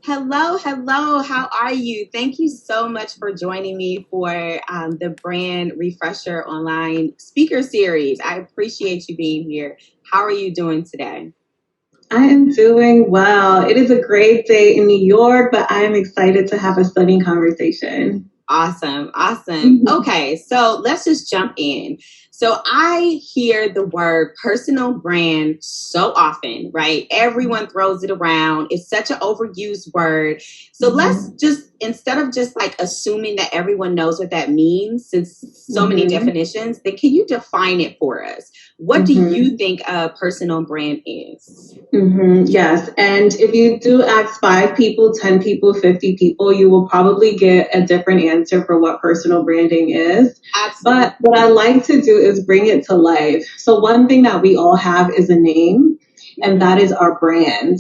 Hello, hello. How are you? Thank you so much for joining me for the Brand Refresher online speaker series. I appreciate you being here. How are you doing today? I am doing well. It is a great day in New York, but I am excited to have a stunning conversation. Awesome, awesome. Okay, so let's just jump in. So I hear the word personal brand so often, right? Everyone throws it around. It's such an overused word. So let's just, instead of just like assuming that everyone knows what that means, since so many definitions, then can you define it for us? What do you think a personal brand is? Yes. And if you do ask 5 people, 10 people, 50 people, you will probably get a different answer for what personal branding is. Absolutely. But what I like to do is bring it to life. So one thing that we all have is a name, and that is our brand.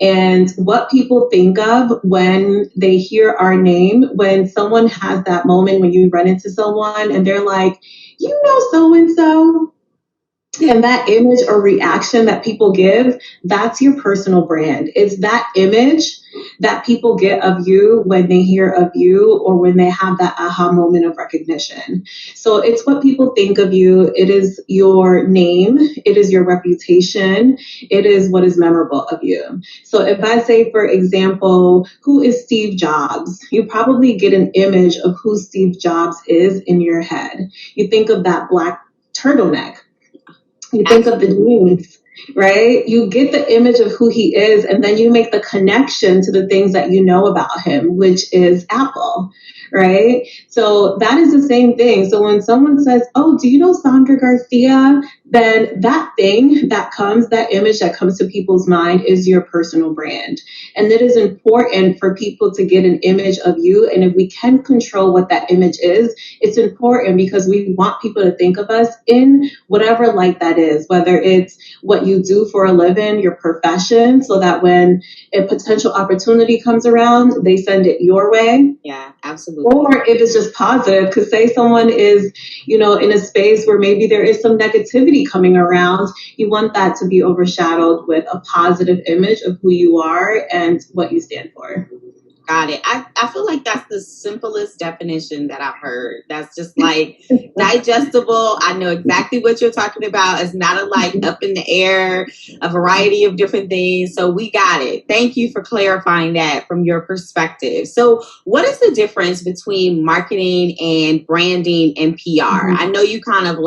And what people think of when they hear our name, when someone has that moment when you run into someone and they're like, you know, so and so. And that image or reaction that people give, that's your personal brand. It's that image that people get of you when they hear of you or when they have that aha moment of recognition. So it's what people think of you. It is your name. It is your reputation. It is what is memorable of you. So if I say, for example, who is Steve Jobs? You probably get an image of who Steve Jobs is in your head. You think of that black turtleneck. You think of the jeans, right? You get the image of who he is, and then you make the connection to the things that you know about him, which is Apple, right? So that is the same thing. So when someone says, oh, do you know Sandra Garcia? Then that thing that comes, that image that comes to people's mind is your personal brand. And it is important for people to get an image of you. And if we can control what that image is, it's important because we want people to think of us in whatever light that is, whether it's what you do for a living, your profession, so that when a potential opportunity comes around, they send it your way. Yeah, absolutely. Or if it's just positive, because say someone is, in a space where maybe there is some negativity coming around, you want that to be overshadowed with a positive image of who you are and what you stand for. Got it. I feel like that's the simplest definition that I've heard. That's just like digestible. I know exactly what you're talking about. It's not up in the air, a variety of different things. So we got it. Thank you for clarifying that from your perspective. So what is the difference between marketing and branding and PR? I know you kind of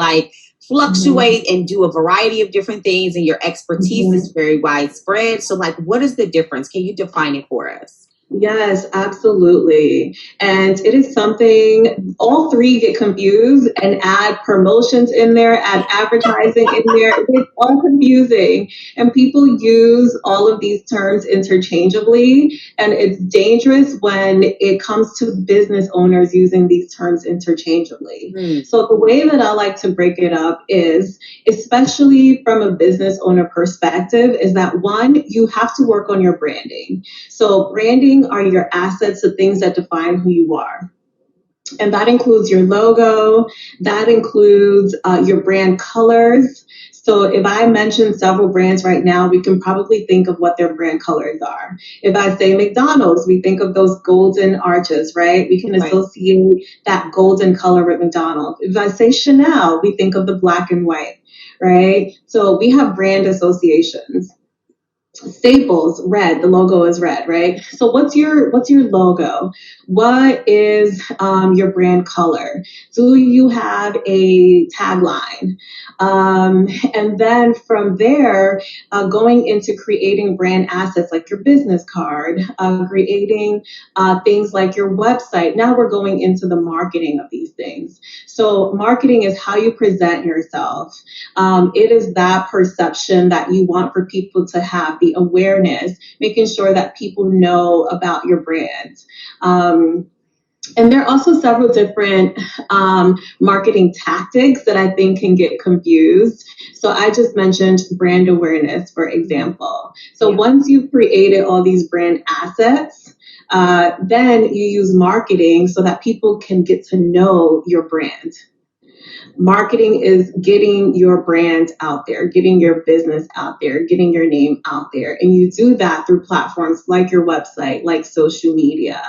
fluctuate and do a variety of different things, and your expertise is very widespread. So what is the difference? Can you define it for us? Yes, absolutely. And it is something all three get confused and add promotions in there, add advertising in there. It's all confusing. And people use all of these terms interchangeably. And it's dangerous when it comes to business owners using these terms interchangeably. So the way that I like to break it up is, especially from a business owner perspective, is that one, you have to work on your branding. So branding are your assets, the things that define who you are. And that includes your logo, that includes your brand colors. So if I mention several brands right now, we can probably think of what their brand colors are. If I say McDonald's, we think of those golden arches, right? We can associate that golden color with McDonald's. If I say Chanel, we think of the black and white, right? So we have brand associations. Staples, red, the logo is red, right? So what's your logo? What is your brand color? Do you have a tagline? And then from there, going into creating brand assets like your business card, creating things like your website. Now we're going into the marketing of these things. So marketing is how you present yourself. It is that perception that you want for people to have, the awareness, making sure that people know about your brand. And there are also several different marketing tactics that I think can get confused. So I just mentioned brand awareness, for example. So once you've created all these brand assets, then you use marketing so that people can get to know your brand. Marketing is getting your brand out there, getting your business out there, getting your name out there. And you do that through platforms like your website, like social media,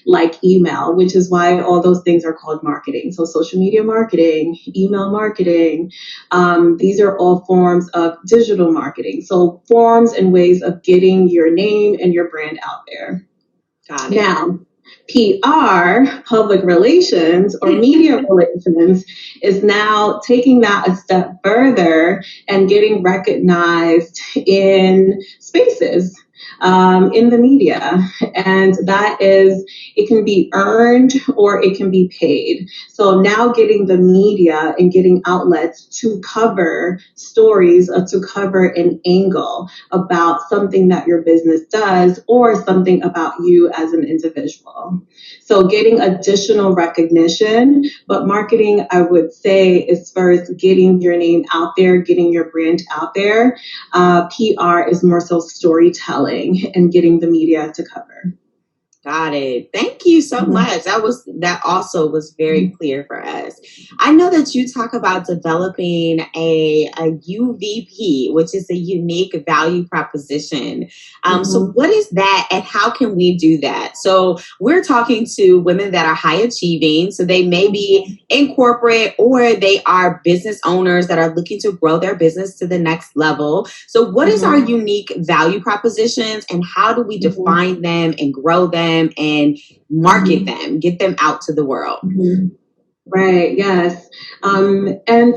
like email, which is why all those things are called marketing. So social media marketing, email marketing, these are all forms of digital marketing. So forms and ways of getting your name and your brand out there. Got it. Now, PR, public relations or media relations, is now taking that a step further and getting recognized in spaces, in the media. And that is, it can be earned or it can be paid. So now getting the media and getting outlets to cover stories or to cover an angle about something that your business does or something about you as an individual. So getting additional recognition, but marketing, I would say, is first getting your name out there, getting your brand out there. PR is more so storytelling and getting the media to cover. Got it. Thank you so much. That also was very clear for us. I know that you talk about developing a UVP, which is a unique value proposition. So what is that and how can we do that? So we're talking to women that are high achieving. So they may be in corporate or they are business owners that are looking to grow their business to the next level. So what is our unique value propositions and how do we define them and grow them and market them, get them out to the world? Right. Yes. And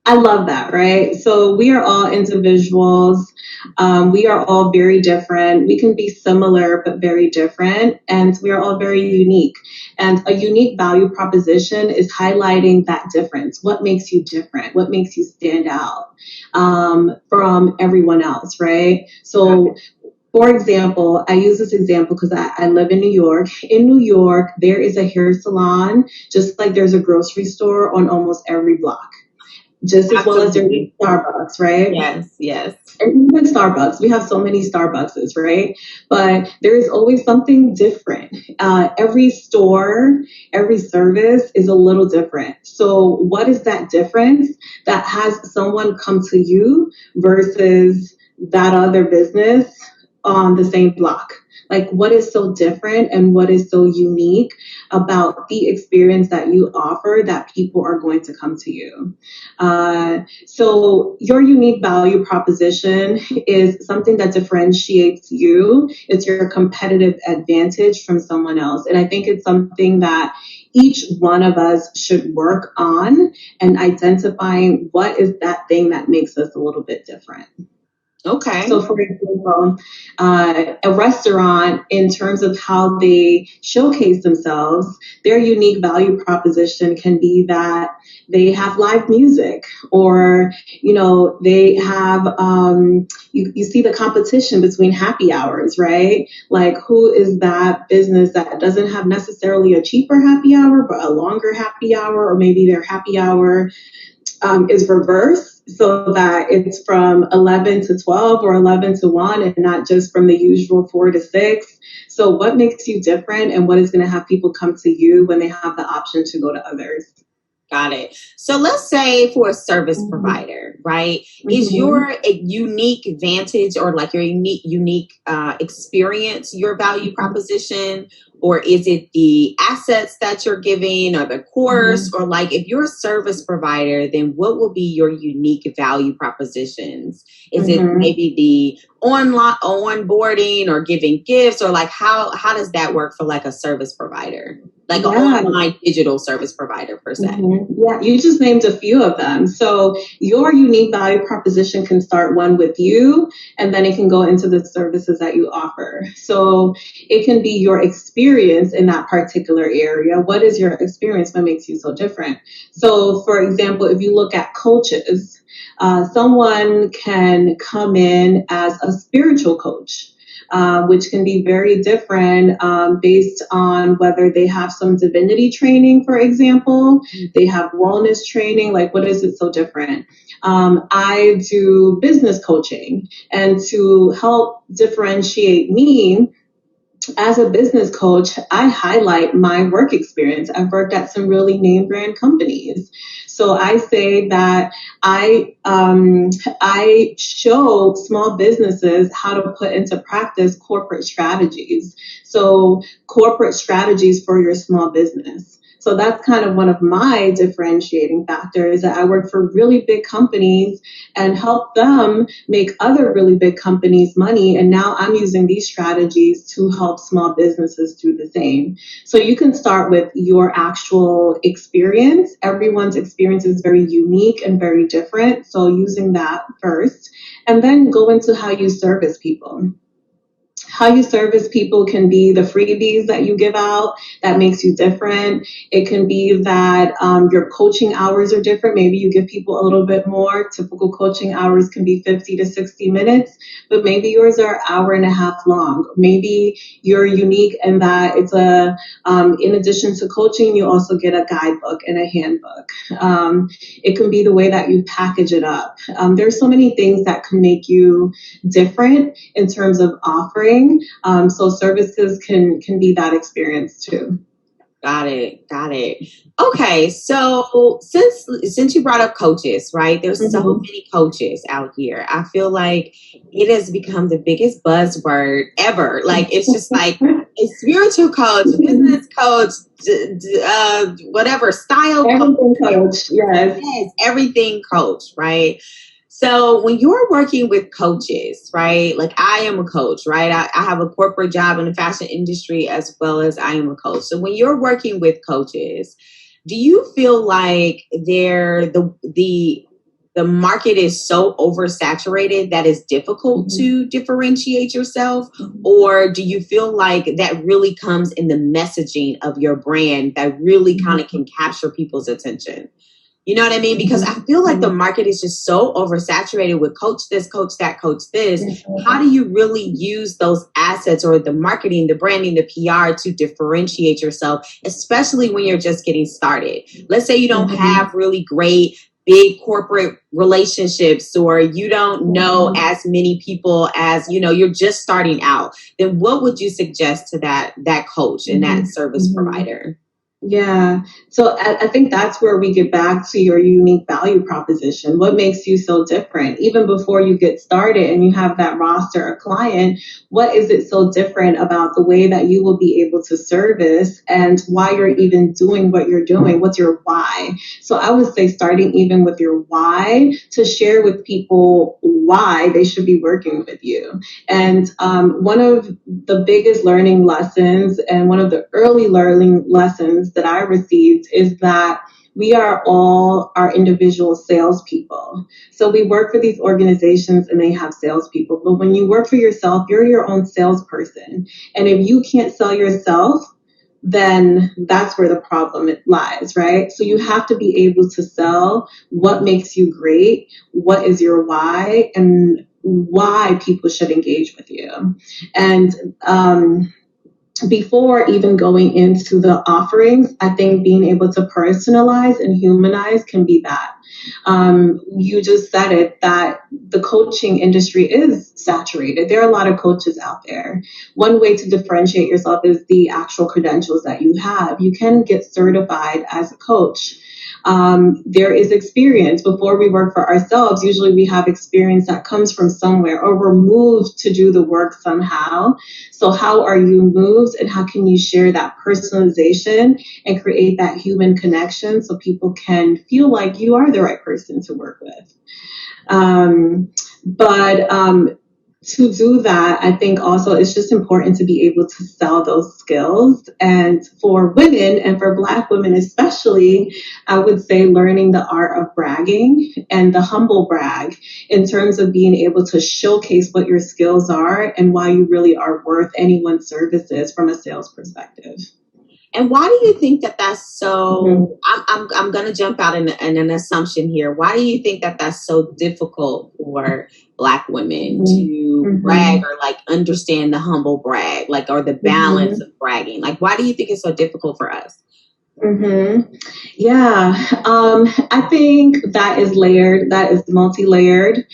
I love that. Right. So we are all individuals. We are all very different. We can be similar, but very different. And we are all very unique. And a unique value proposition is highlighting that difference. What makes you different? What makes you stand out from everyone else? Right. So for example, I use this example because I live in New York. In New York, there is a hair salon, just like there's a grocery store on almost every block, just as well as there's Starbucks, right? Yes. And even Starbucks, we have so many Starbuckses, right? But there is always something different. Every store, every service is a little different. So what is that difference that has someone come to you versus that other business on the same block? Like, what is so different and what is so unique about the experience that you offer that people are going to come to you? So your unique value proposition is something that differentiates you. It's your competitive advantage from someone else. And I think it's something that each one of us should work on and identifying what is that thing that makes us a little bit different. Okay. So, for example, a restaurant, in terms of how they showcase themselves, their unique value proposition can be that they have live music, or, you know, they have, you see the competition between happy hours, right? Like, who is that business that doesn't have necessarily a cheaper happy hour, but a longer happy hour, or maybe their happy hour is reversed, so that it's from 11 to 12 or 11 to 1 and not just from the usual 4 to 6. So what makes you different and what is going to have people come to you when they have the option to go to others? Got it. So let's say for a service provider, right? Is your unique advantage or like your unique experience your value proposition? Or is it the assets that you're giving or the course? Or like if you're a service provider, then what will be your unique value propositions? Is it maybe the onboarding or giving gifts, or like how does that work for like a service provider? Like an online digital service provider per se. Yeah, you just named a few of them. So your unique value proposition can start one with you, and then it can go into the services that you offer. So it can be your experience in that particular area. What is your experience? What makes you so different? So, for example, if you look at coaches, someone can come in as a spiritual coach. Which can be very different based on whether they have some divinity training, for example. They have wellness training. Like, what is it so different? I do business coaching, and to help differentiate me, as a business coach, I highlight my work experience. I've worked at some really name brand companies. So I say that I show small businesses how to put into practice corporate strategies. So corporate strategies for your small business. So that's kind of one of my differentiating factors, that I work for really big companies and help them make other really big companies money. And now I'm using these strategies to help small businesses do the same. So you can start with your actual experience. Everyone's experience is very unique and very different. So using that first, and then go into how you service people. How you service people can be the freebies that you give out that makes you different. It can be that your coaching hours are different. Maybe you give people a little bit more. Typical coaching hours can be 50 to 60 minutes, but maybe yours are an hour and a half long. Maybe you're unique in that it's in addition to coaching, you also get a guidebook and a handbook. It can be the way that you package it up. There's so many things that can make you different in terms of offering. So services can be that experience too. Got it. Okay, so since you brought up coaches, right? There's so many coaches out here. I feel like it has become the biggest buzzword ever. Like it's just like a spiritual coach, business coach, whatever style everything coach. Yes, everything coach, right? So when you're working with coaches, right? Like I am a coach, right? I have a corporate job in the fashion industry as well as I am a coach. So when you're working with coaches, do you feel like the market is so oversaturated that it's difficult to differentiate yourself? Or do you feel like that really comes in the messaging of your brand that really kind of can capture people's attention? You know what I mean? Because I feel like the market is just so oversaturated with coach this, coach that, coach this. How do you really use those assets or the marketing, the branding, the PR to differentiate yourself, especially when you're just getting started? Let's say you don't have really great big corporate relationships, or you don't know as many people as, you're just starting out. Then what would you suggest to that coach and that service provider? Yeah. So I think that's where we get back to your unique value proposition. What makes you so different? Even before you get started and you have that roster of client, what is it so different about the way that you will be able to service and why you're even doing what you're doing? What's your why? So I would say starting even with your why to share with people why they should be working with you. And one of the biggest learning lessons and one of the early learning lessons that I received is that we are all our individual salespeople. So we work for these organizations and they have salespeople. But when you work for yourself, you're your own salesperson. And if you can't sell yourself, then that's where the problem lies, right? So you have to be able to sell what makes you great, what is your why, and why people should engage with you. And before even going into the offerings, I think being able to personalize and humanize can be that. You just said it, that the coaching industry is saturated. There are a lot of coaches out there. One way to differentiate yourself is the actual credentials that you have. You can get certified as a coach. There is experience. Before we work for ourselves, usually we have experience that comes from somewhere, or we're moved to do the work somehow. So how are you moved, and how can you share that personalization and create that human connection so people can feel like you are the right person to work with? To do that, I think also it's just important to be able to sell those skills. And for women, and for Black women especially, I would say learning the art of bragging and the humble brag in terms of being able to showcase what your skills are and why you really are worth anyone's services from a sales perspective. And why do you think that that's so, I'm going to jump out in an assumption here. Why do you think that that's so difficult for Black women to brag, or like understand the humble brag, like, or the balance of bragging? Like, why do you think it's so difficult for us? Yeah, I think that is layered, that is multi-layered,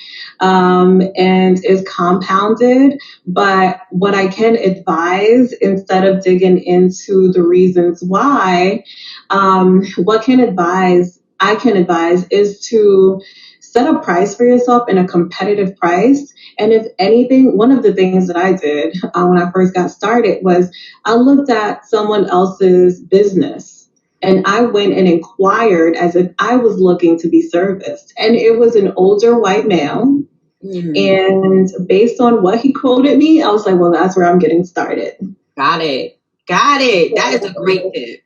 and is compounded. But what I can advise, instead of digging into the reasons why, what can advise I can advise is to set a price for yourself and a competitive price. And if anything, one of the things that I did when I first got started was I looked at someone else's business and I went and inquired as if I was looking to be serviced. And it was an older white male. And based on what he quoted me, I was like, well, that's where I'm getting started. Got it. That is a great tip.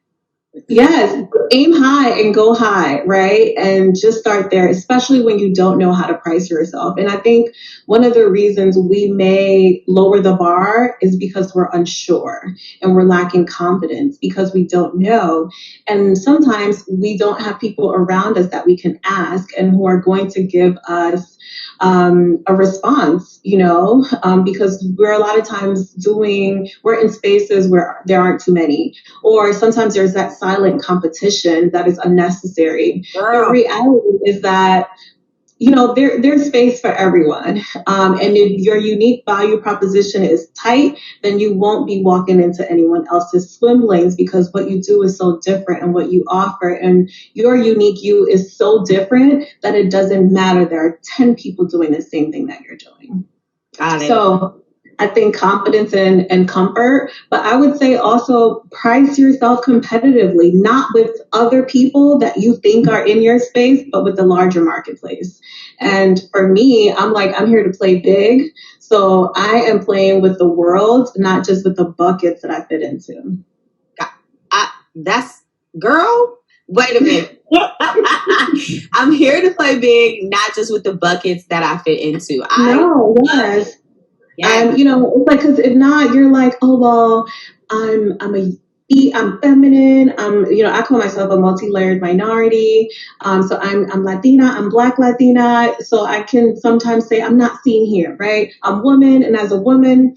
Yes, aim high and go high, right? And just start there, especially when you don't know how to price yourself. And I think one of the reasons we may lower the bar is because we're unsure and we're lacking confidence because we don't know. And sometimes we don't have people around us that we can ask and who are going to give us a response, because we're a lot of times we're in spaces where there aren't too many, or sometimes there's that silent competition that is unnecessary. The reality is that there's space for everyone. And if your unique value proposition is tight, then you won't be walking into anyone else's swim lanes because what you do is so different and what you offer and your unique you is so different that it doesn't matter. There are 10 people doing the same thing that you're doing. Got it. So I think confidence and comfort, but I would say also price yourself competitively, not with other people that you think are in your space, but with the larger marketplace. And for me, I'm here to play big. So I am playing with the world, not just with the buckets that I fit into. Girl, wait a minute. I'm here to play big, not just with the buckets that I fit into. Yes. And it's like, because if not, you're like, oh well, I'm feminine. I call myself a multi-layered minority. So I'm Latina. I'm Black Latina. So I can sometimes say I'm not seen here, right? I'm woman, and as a woman,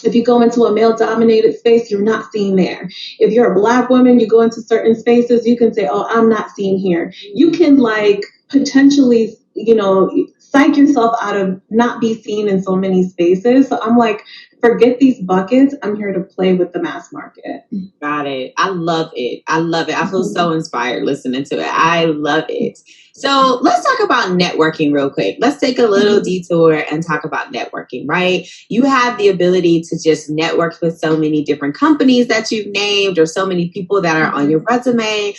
if you go into a male-dominated space, you're not seen there. If you're a Black woman, you go into certain spaces, you can say, oh, I'm not seen here. You can potentially, psych yourself out of not be seen in so many spaces. So I'm like, forget these buckets. I'm here to play with the mass market. Got it. I love it. I feel so inspired listening to it. I love it. So let's talk about networking real quick. Let's take a little detour and talk about networking, right? You have the ability to just network with so many different companies that you've named or so many people that are on your resume.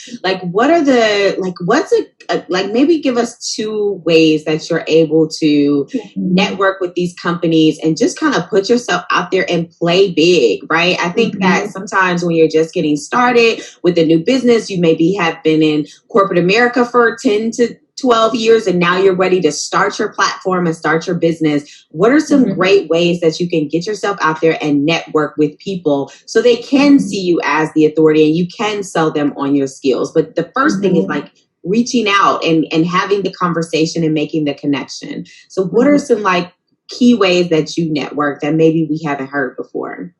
Maybe give us 2 ways that you're able to network with these companies and just kind of put yourself out there and play big, right? I think that sometimes when you're just getting started with a new business, you maybe have been in corporate America for 10 to 12 years and now you're ready to start your platform and start your business. What are some great ways that you can get yourself out there and network with people so they can see you as the authority and you can sell them on your skills? But the first thing is reaching out and having the conversation and making the connection. So what are some key ways that you network that maybe we haven't heard before?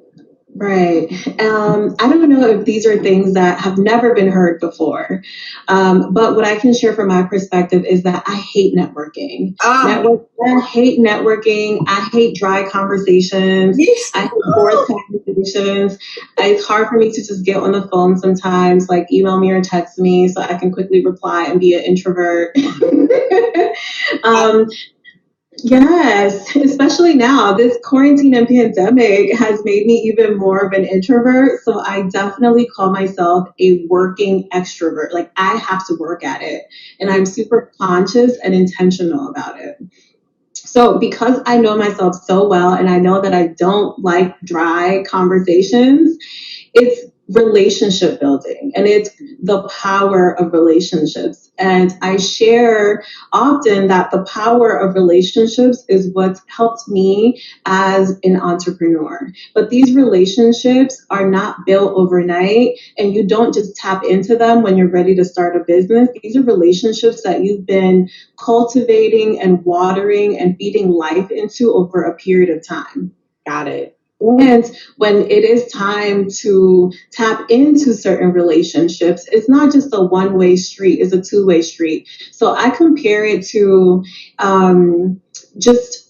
Right. I don't know if these are things that have never been heard before. But what I can share from my perspective is that I hate networking. I hate networking. I hate dry conversations. I hate forced conversations. It's hard for me to just get on the phone sometimes, email me or text me so I can quickly reply and be an introvert. Yes, especially now, this quarantine and pandemic has made me even more of an introvert. So I definitely call myself a working extrovert. I have to work at it and I'm super conscious and intentional about it. So because I know myself so well and I know that I don't like dry conversations, it's relationship building and it's the power of relationships. And I share often that the power of relationships is what's helped me as an entrepreneur. But these relationships are not built overnight and you don't just tap into them when you're ready to start a business. These are relationships that you've been cultivating and watering and feeding life into over a period of time. Got it. And when it is time to tap into certain relationships, it's not just a one-way street, it's a two-way street. So I compare it to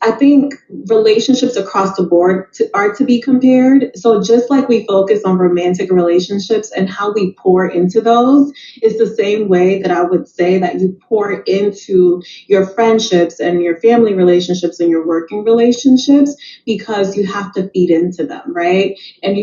I think relationships across the board are to be compared. So just like we focus on romantic relationships and how we pour into those, is the same way that I would say that you pour into your friendships and your family relationships and your working relationships, because you have to feed into them, right? And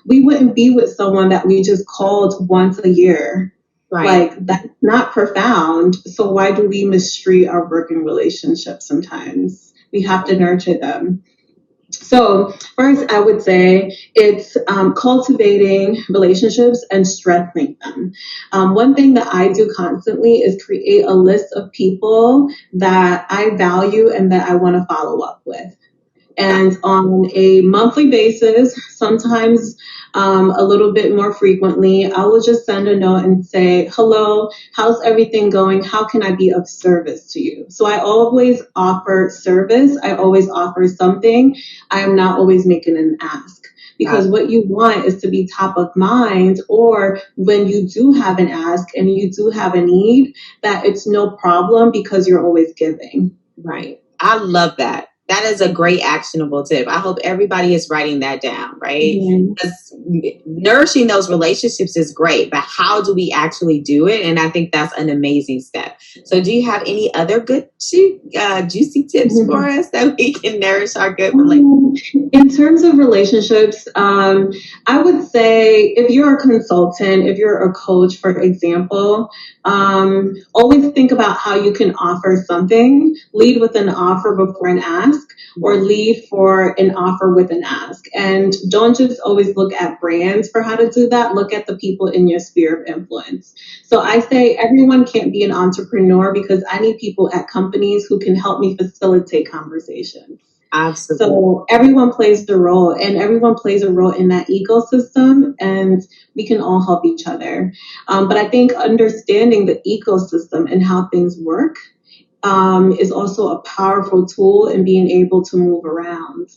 we wouldn't be with someone that we just called once a year. Right. Like, that's not profound. So why do we mistreat our working relationships sometimes? We have to nurture them. So first, I would say it's cultivating relationships and strengthening them. One thing that I do constantly is create a list of people that I value and that I want to follow up with. And on a monthly basis, sometimes a little bit more frequently, I will just send a note and say, hello, how's everything going? How can I be of service to you? So I always offer service. I always offer something. I am not always making an ask. Because what you want is to be top of mind, or when you do have an ask and you do have a need, that it's no problem because you're always giving. Right. I love that. That is a great actionable tip. I hope everybody is writing that down, right? Because nourishing those relationships is great, but how do we actually do it? And I think that's an amazing step. So do you have any other good, juicy tips for us that we can nourish our good relationships? In terms of relationships, I would say if you're a consultant, if you're a coach, for example, always think about how you can offer something. Lead with an offer before an ask, or lead for an offer with an ask. And don't just always look at brands for how to do that. Look at the people in your sphere of influence. So I say everyone can't be an entrepreneur, because I need people at companies who can help me facilitate conversations. Absolutely. So everyone plays a role, and everyone plays a role in that ecosystem, and we can all help each other. But I think understanding the ecosystem and how things work is also a powerful tool in being able to move around.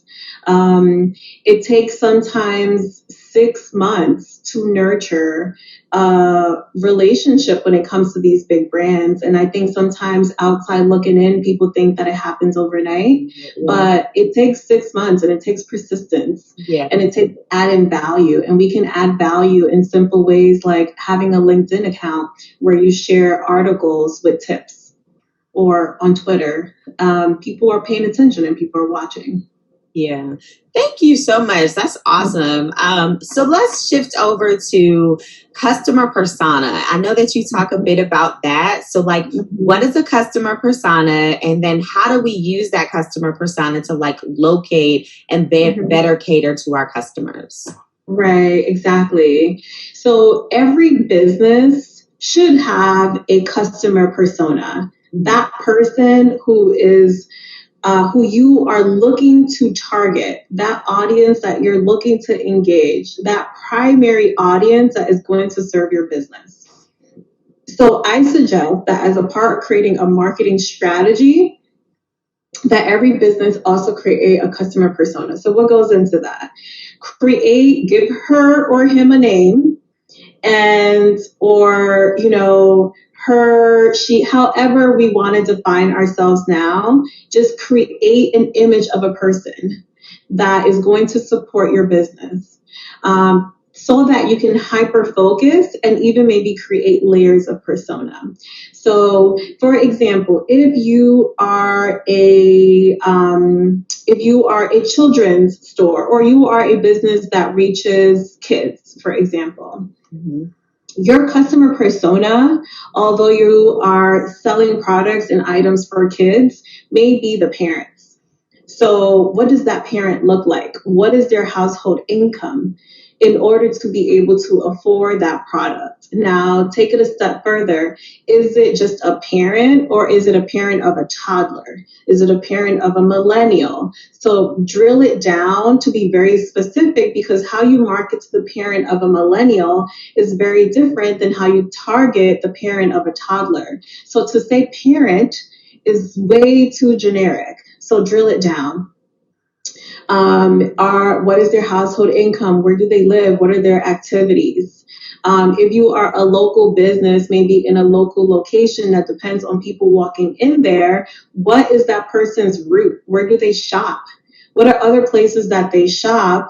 It takes sometimes 6 months to nurture a relationship when it comes to these big brands. And I think sometimes outside looking in, people think that it happens overnight, but it takes 6 months, and it takes persistence, and it takes adding value. And we can add value in simple ways, like having a LinkedIn account where you share articles with tips, or on Twitter. People are paying attention and people are watching. Yeah. Thank you so much. That's awesome. So let's shift over to customer persona. I know that you talk a bit about that. So like, what is a customer persona? And then how do we use that customer persona to like locate and better cater to our customers? Right, exactly. So every business should have a customer persona. That person who is who you are looking to target, that audience that you're looking to engage, that primary audience that is going to serve your business. So I suggest that as a part of creating a marketing strategy, that every business also create a customer persona. So what goes into that? Give her or him a name, and, or, she, however we want to define ourselves now, just create an image of a person that is going to support your business, so that you can hyper focus and even maybe create layers of persona. So, for example, if you are a children's store, or you are a business that reaches kids, for example, your customer persona, although you are selling products and items for kids, may be the parents. So what does that parent look like? What is their household income in order to be able to afford that product? Now, take it a step further. Is it just a parent, or is it a parent of a toddler? Is it a parent of a millennial? So drill it down to be very specific, because how you market to the parent of a millennial is very different than how you target the parent of a toddler. So to say parent is way too generic. So drill it down. What is their household income? Where do they live? What are their activities? If you are a local business, maybe in a local location that depends on people walking in there, what is that person's route? Where do they shop? What are other places that they shop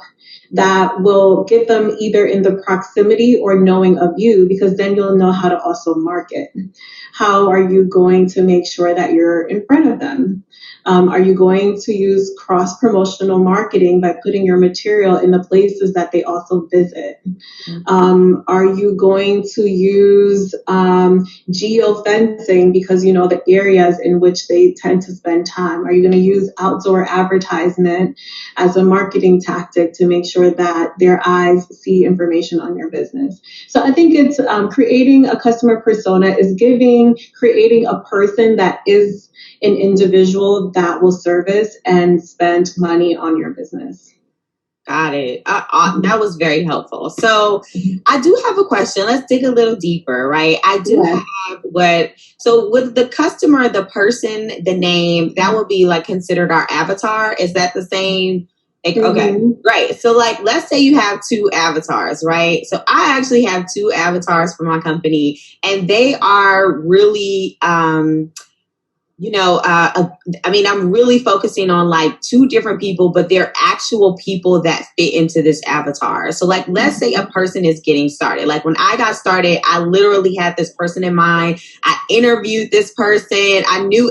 that will get them either in the proximity or knowing of you, because then you'll know how to also market. How are you going to make sure that you're in front of them? Are you going to use cross-promotional marketing by putting your material in the places that they also visit? Are you going to use geofencing because you know the areas in which they tend to spend time? Are you going to use outdoor advertisement as a marketing tactic to make sure that their eyes see information on your business? So I think it's creating a customer persona is creating a person that is an individual that will service and spend money on your business. Got it. That was very helpful. So I do have a question. Let's dig a little deeper, right? I do have so with the customer, the person, the name, that would be like considered our avatar. Is that the same? Like, okay, right. So like, let's say you have 2 avatars, right? So I actually have 2 avatars for my company, and they are really, I'm really focusing on like 2 different people, but they're actual people that fit into this avatar. So like, let's say a person is getting started. Like when I got started, I literally had this person in mind. I interviewed this person. I knew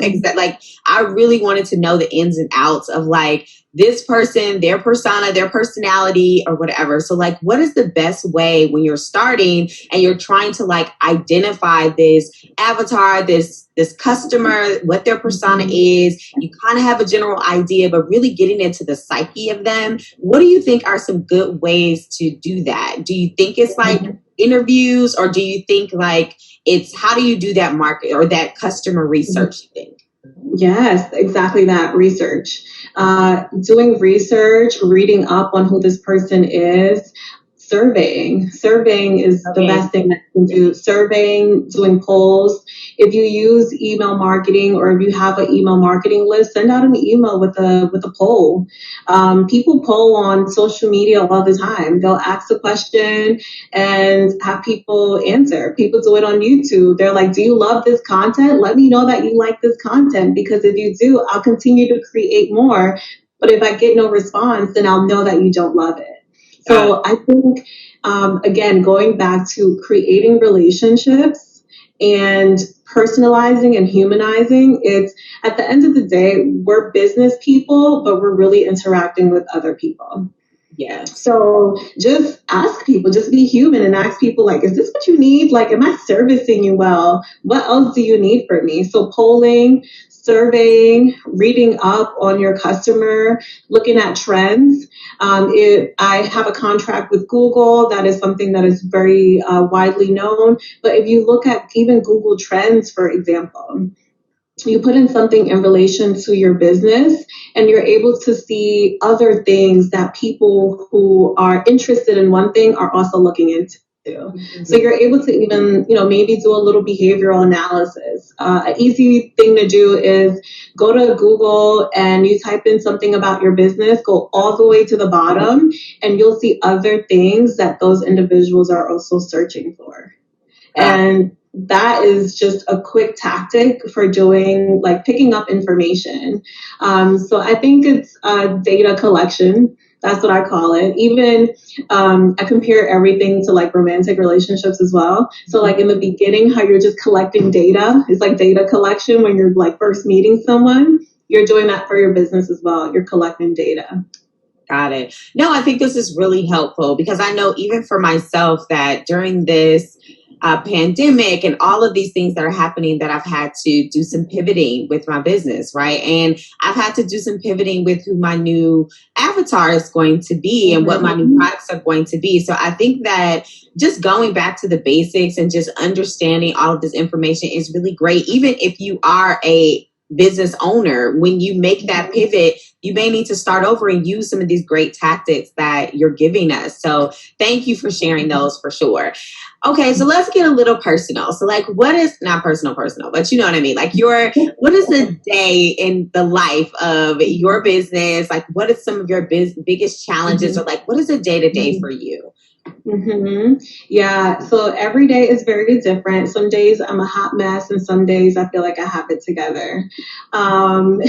I really wanted to know the ins and outs of like this person, their persona, their personality, or whatever. So like, what is the best way when you're starting and you're trying to like identify this avatar, this customer, what their persona is? You kind of have a general idea, but really getting into the psyche of them. What do you think are some good ways to do that? Do you think it's like interviews, or do you think like it's how do you do that market or that customer research, you think? Yes, exactly that, research. Doing research, reading up on who this person is, surveying. Surveying is the best thing that you can do. Surveying, doing polls. If you use email marketing, or if you have an email marketing list, send out an email with a poll. People poll on social media all the time. They'll ask a question and have people answer. People do it on YouTube. They're like, do you love this content? Let me know that you like this content, because if you do, I'll continue to create more. But if I get no response, then I'll know that you don't love it. So I think, again, going back to creating relationships and personalizing and humanizing, it's at the end of the day, we're business people, but we're really interacting with other people. Yeah. So just ask people, just be human and ask people like, is this what you need? Like, am I servicing you well? What else do you need from me? So polling, surveying, reading up on your customer, looking at trends. If I have a contract with Google, that is something that is very widely known. But if you look at even Google Trends, for example, you put in something in relation to your business and you're able to see other things that people who are interested in one thing are also looking into. So you're able to even, maybe do a little behavioral analysis. An easy thing to do is go to Google and you type in something about your business, go all the way to the bottom, and you'll see other things that those individuals are also searching for. And that is just a quick tactic for doing, like, picking up information. So I think it's data collection. That's what I call it. Even I compare everything to like romantic relationships as well. So like in the beginning, how you're just collecting data, it's like data collection when you're like first meeting someone. You're doing that for your business as well. You're collecting data. Got it. No, I think this is really helpful because I know even for myself that during this pandemic and all of these things that are happening, that I've had to do some pivoting with my business, right? And I've had to do some pivoting with who my new avatar is going to be and what my new products are going to be. So I think that just going back to the basics and just understanding all of this information is really great. Even if you are a business owner, when you make that pivot, you may need to start over and use some of these great tactics that you're giving us. So thank you for sharing those for sure. Okay, so let's get a little personal. So like, what is, not personal, but you know what I mean? Like what is a day in the life of your business? Like what is some of your biggest challenges or like, what is a day-to-day for you? Yeah, so every day is very different. Some days I'm a hot mess, and some days I feel like I have it together. Um,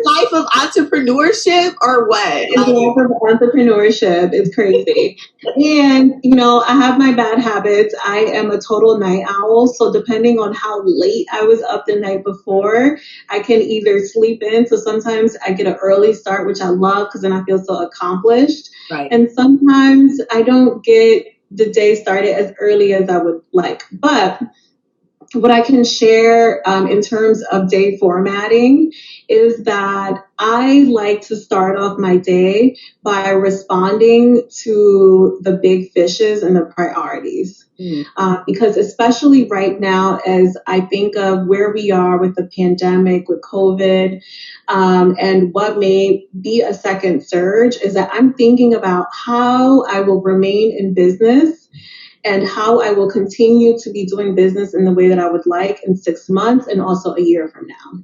Life of entrepreneurship or what? Life of entrepreneurship is crazy. And, I have my bad habits. I am a total night owl. So depending on how late I was up the night before, I can either sleep in. So sometimes I get an early start, which I love because then I feel so accomplished. Right. And sometimes I don't get the day started as early as I would like. But what I can share in terms of day formatting is that I like to start off my day by responding to the big fishes and the priorities. Because especially right now, as I think of where we are with the pandemic, with COVID, and what may be a second surge, is that I'm thinking about how I will remain in business and how I will continue to be doing business in the way that I would like in 6 months and also a year from now.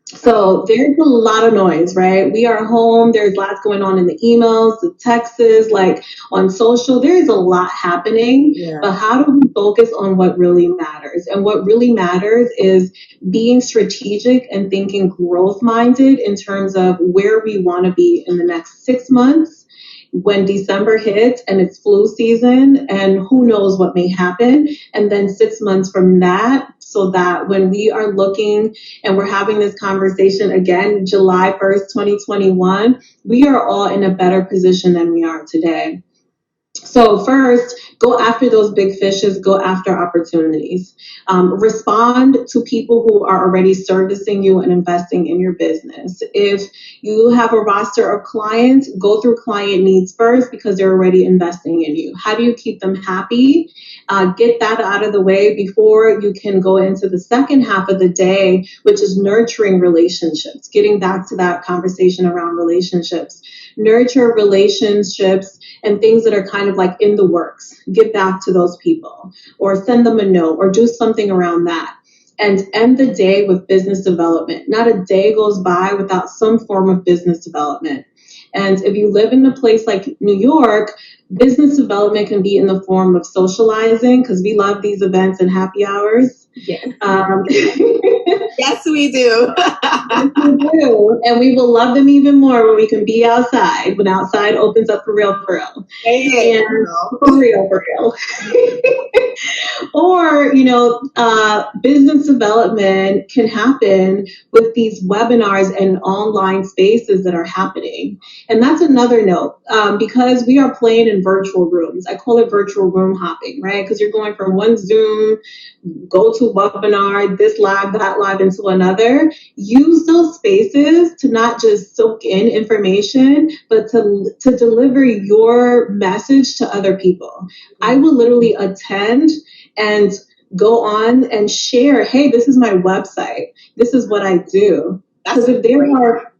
So there's a lot of noise, right? We are home. There's lots going on in the emails, the texts, like on social. There's a lot happening. Yeah. But how do we focus on what really matters? And what really matters is being strategic and thinking growth minded in terms of where we want to be in the next 6 months. When December hits and it's flu season and who knows what may happen. And then 6 months from that, so that when we are looking and we're having this conversation again, July 1st, 2021, we are all in a better position than we are today. So first, go after those big fishes, go after opportunities. Respond to people who are already servicing you and investing in your business. If you have a roster of clients, go through client needs first because they're already investing in you. How do you keep them happy? Get that out of the way before you can go into the second half of the day, which is nurturing relationships. Getting back to that conversation around relationships. Nurture relationships and things that are kind of like in the works. Get back to those people or send them a note or do something around that. And end the day with business development. Not a day goes by without some form of business development. And if you live in a place like New York, business development can be in the form of socializing because we love these events and happy hours. Yeah. Yes, we do. Yes, we do. And we will love them even more when we can be outside, when outside opens up for real. Hey, and for real. Or, business development can happen with these webinars and online spaces that are happening. And that's another note, because we are playing in virtual rooms. I call it virtual room hopping, right? Because you're going from one Zoom, go to webinar, this live, that live, into another. Use those spaces to not just soak in information, but to deliver your message to other people. I will literally attend and go on and share, hey, this is my website. This is what I do. Because if there are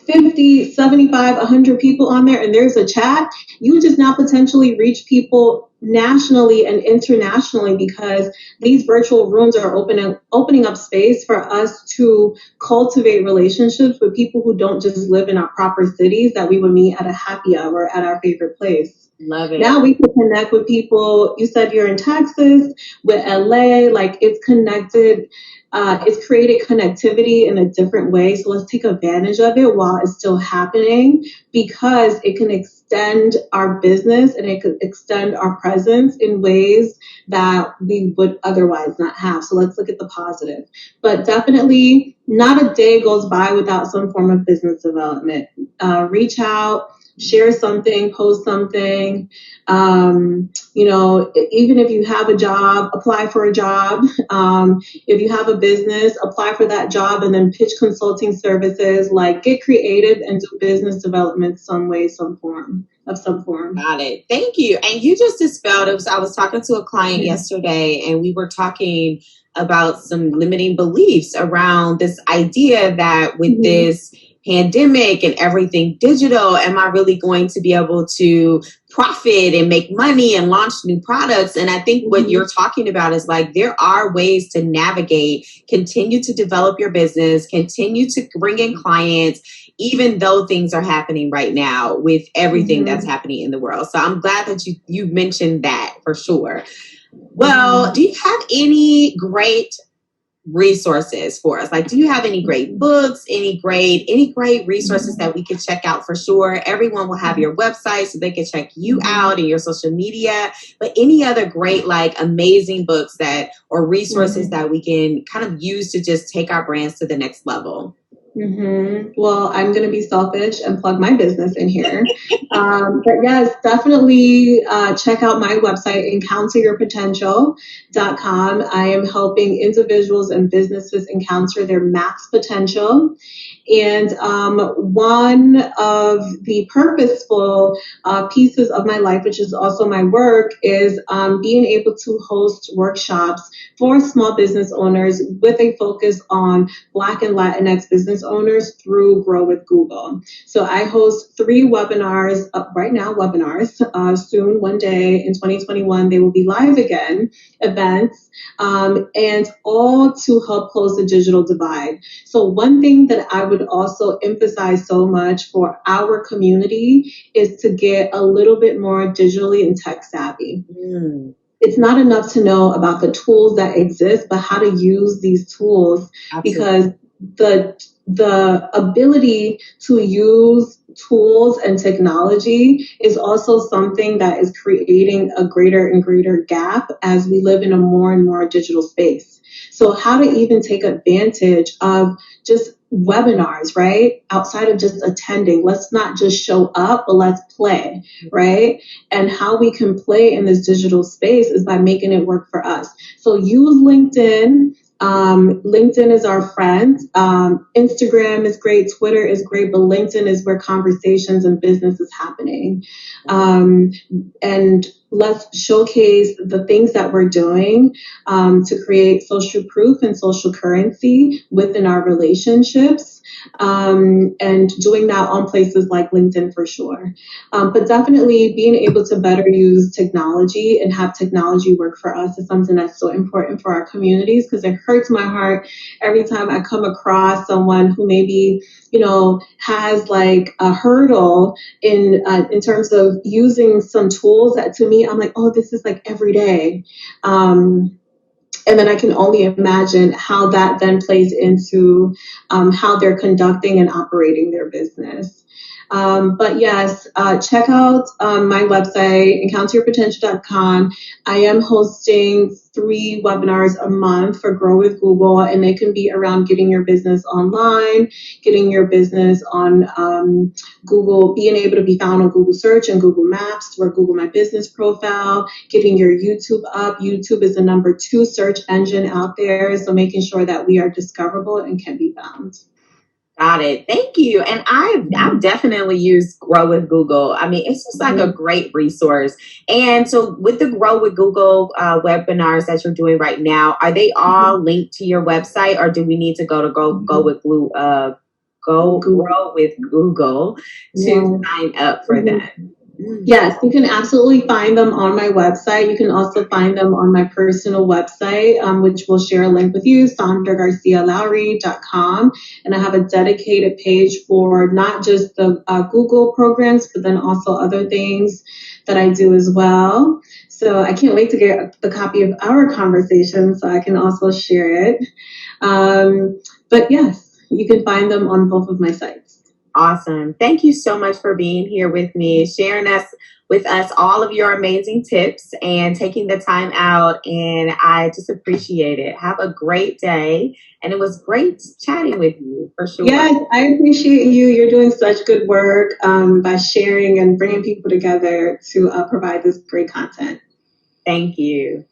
50, 75, 100 people on there and there's a chat, you just now potentially reach people nationally and internationally because these virtual rooms are opening up space for us to cultivate relationships with people who don't just live in our proper cities that we would meet at a happy hour at our favorite place. Love it. Now we can connect with people. You said you're in Texas, with LA, like it's connected. It's created connectivity in a different way. So let's take advantage of it while it's still happening because it can extend our business and it could extend our presence in ways that we would otherwise not have. So let's look at the positive. But definitely not a day goes by without some form of business development. Reach out. Share something, post something, even if you have a job, apply for a job. If you have a business, apply for that job and then pitch consulting services, like get creative and do business development some way, some form. Got it. Thank you. And you just dispelled it. I was talking to a client yesterday and we were talking about some limiting beliefs around this idea that with this pandemic and everything digital, am I really going to be able to profit and make money and launch new products? And I think what you're talking about is like, there are ways to navigate, continue to develop your business, continue to bring in clients, even though things are happening right now with everything that's happening in the world. So I'm glad that you mentioned that for sure. Well, do you have any great resources for us? Like, do you have any great books, any great resources that we could check out for sure? Everyone will have your website so they can check you out and your social media, but any other great, like amazing books that, or resources that we can kind of use to just take our brands to the next level? Well, I'm going to be selfish and plug my business in here. But yes, definitely check out my website, encounteryourpotential.com. I am helping individuals and businesses encounter their max potential. And one of the purposeful pieces of my life, which is also my work, is being able to host workshops for small business owners with a focus on Black and Latinx business owners through Grow with Google. So I host 3 webinars right now, soon, one day in 2021, they will be live again, events, and all to help close the digital divide. So one thing that I would also emphasize so much for our community is to get a little bit more digitally and tech savvy. It's not enough to know about the tools that exist, but how to use these tools. Absolutely. Because the ability to use tools and technology is also something that is creating a greater and greater gap as we live in a more and more digital space. So how to even take advantage of just webinars, right? Outside of just attending, let's not just show up, but let's play, right? And how we can play in this digital space is by making it work for us. So use LinkedIn. LinkedIn is our friend. Instagram is great. Twitter is great, but LinkedIn is where conversations and business is happening. And let's showcase the things that we're doing to create social proof and social currency within our relationships, and doing that on places like LinkedIn for sure. But definitely being able to better use technology and have technology work for us is something that's so important for our communities, because it hurts my heart every time I come across someone who maybe, has like a hurdle in terms of using some tools that to me, I'm like, oh, this is like every day. And then I can only imagine how that then plays into how they're conducting and operating their business. But yes, check out my website, encounteryourpotential.com. I am hosting 3 webinars a month for Grow with Google, and they can be around getting your business online, getting your business on Google, being able to be found on Google Search and Google Maps through a Google My Business profile, getting your YouTube up. YouTube is the number 2 search engine out there, so making sure that we are discoverable and can be found. Got it. Thank you. And I've definitely used Grow with Google. I mean, it's just like a great resource. And so with the Grow with Google webinars that you're doing right now, are they all linked to your website, or do we need to go Grow with Google to sign up for that? Yes, you can absolutely find them on my website. You can also find them on my personal website, which we'll share a link with you, sandragarcialowry.com. And I have a dedicated page for not just the Google programs, but then also other things that I do as well. So I can't wait to get the copy of our conversation so I can also share it. But yes, you can find them on both of my sites. Awesome. Thank you so much for being here with me, sharing with us all of your amazing tips and taking the time out. And I just appreciate it. Have a great day. And it was great chatting with you for sure. Yes, I appreciate you. You're doing such good work by sharing and bringing people together to provide this great content. Thank you.